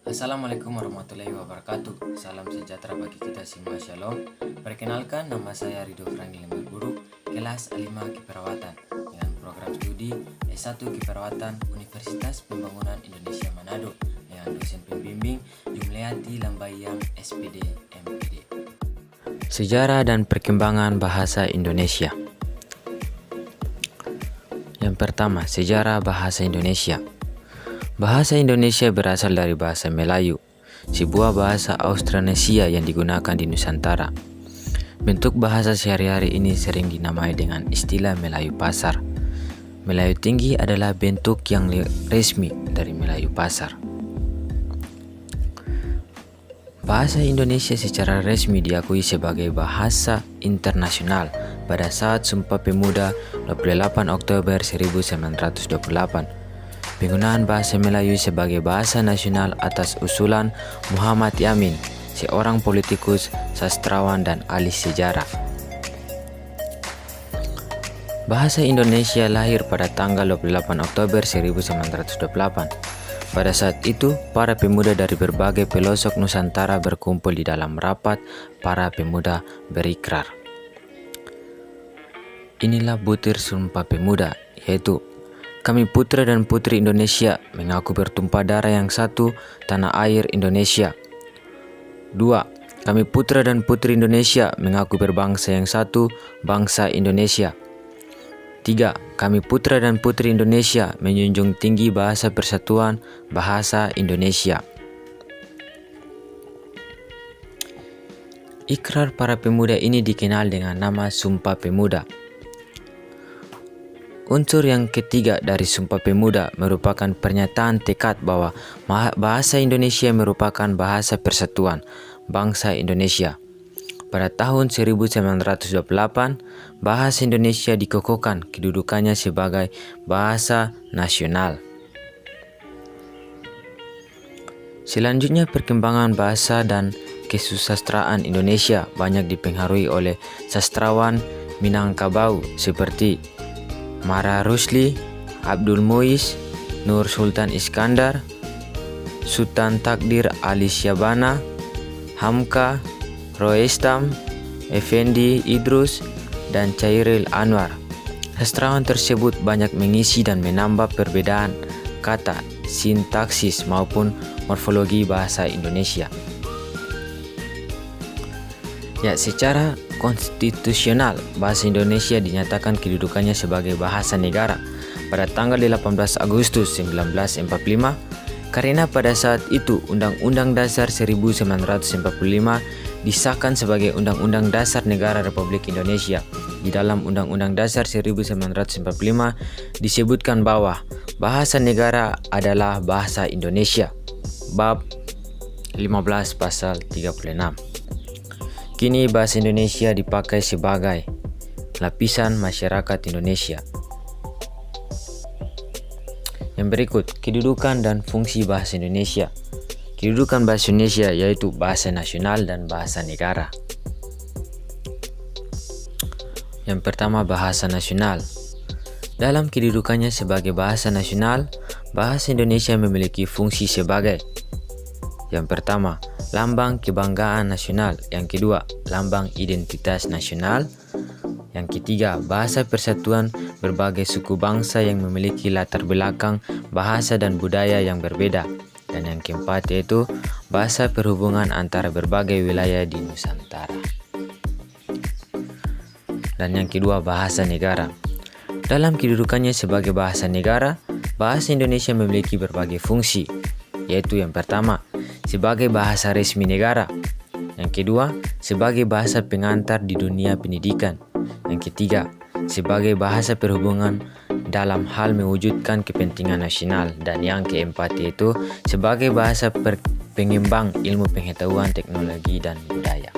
Assalamualaikum warahmatullahi wabarakatuh. Salam sejahtera bagi kita semua, shalom. Perkenalkan, nama saya Rido Franky Lembar Buruk, kelas A5 Keperawatan dengan program studi S1 Keperawatan Universitas Pembangunan Indonesia Manado dengan dosen pembimbing Jumliyati Lambayang SPD MPD. Sejarah dan perkembangan bahasa Indonesia. Yang pertama, sejarah bahasa Indonesia. Bahasa Indonesia berasal dari bahasa Melayu, sebuah bahasa Austronesia yang digunakan di Nusantara. Bentuk bahasa sehari-hari ini sering dinamai dengan istilah Melayu Pasar. Melayu Tinggi adalah bentuk yang resmi dari Melayu Pasar. Bahasa Indonesia secara resmi diakui sebagai bahasa internasional pada saat Sumpah Pemuda 28 Oktober 1928. Penggunaan bahasa Melayu sebagai bahasa nasional atas usulan Muhammad Yamin, seorang politikus, sastrawan, dan ahli sejarah. Bahasa Indonesia lahir pada tanggal 28 Oktober 1928. Pada saat itu, para pemuda dari berbagai pelosok Nusantara berkumpul di dalam rapat para pemuda berikrar. Inilah butir Sumpah Pemuda, yaitu: kami putra dan putri Indonesia mengaku bertumpah darah yang satu, tanah air Indonesia. 2. Kami putra dan putri Indonesia mengaku berbangsa yang satu, bangsa Indonesia. 3. Kami putra dan putri Indonesia menjunjung tinggi bahasa persatuan, bahasa Indonesia. Ikrar para pemuda ini dikenal dengan nama Sumpah Pemuda. Unsur yang ketiga dari Sumpah Pemuda merupakan pernyataan tekad bahwa bahasa Indonesia merupakan bahasa persatuan, bangsa Indonesia. Pada tahun 1928, bahasa Indonesia dikukuhkan kedudukannya sebagai bahasa nasional. Selanjutnya, perkembangan bahasa dan kesusastraan Indonesia banyak dipengaruhi oleh sastrawan Minangkabau seperti Mara Rusli, Abdul Muiz, Nur Sultan Iskandar, Sultan Takdir Ali Syabana, Hamka, Roestam, Effendi Idrus, dan Chairil Anwar. Sastrawan tersebut banyak mengisi dan menambah perbedaan kata, sintaksis maupun morfologi bahasa Indonesia. Ya, secara konstitusional, bahasa Indonesia dinyatakan kedudukannya sebagai bahasa negara pada tanggal 18 Agustus 1945 karena pada saat itu Undang-Undang Dasar 1945 disahkan sebagai Undang-Undang Dasar Negara Republik Indonesia. Di dalam Undang-Undang Dasar 1945 disebutkan bahwa bahasa negara adalah bahasa Indonesia. Bab 15 pasal 36. Kini bahasa Indonesia dipakai sebagai lapisan masyarakat Indonesia. Yang berikut, kedudukan dan fungsi bahasa Indonesia. Kedudukan bahasa Indonesia yaitu bahasa nasional dan bahasa negara. Yang pertama, bahasa nasional. Dalam kedudukannya sebagai bahasa nasional, bahasa Indonesia memiliki fungsi sebagai: yang pertama, lambang kebanggaan nasional. Yang kedua, lambang identitas nasional. Yang ketiga, bahasa persatuan berbagai suku bangsa yang memiliki latar belakang bahasa dan budaya yang berbeda. Dan yang keempat yaitu bahasa perhubungan antara berbagai wilayah di Nusantara. Dan yang kedua, bahasa negara. Dalam kedudukannya sebagai bahasa negara, bahasa Indonesia memiliki berbagai fungsi, yaitu yang pertama, sebagai bahasa resmi negara. Yang kedua, sebagai bahasa pengantar di dunia pendidikan. Yang ketiga, sebagai bahasa perhubungan dalam hal mewujudkan kepentingan nasional. Dan yang keempat yaitu sebagai bahasa pengembang ilmu pengetahuan, teknologi, dan budaya.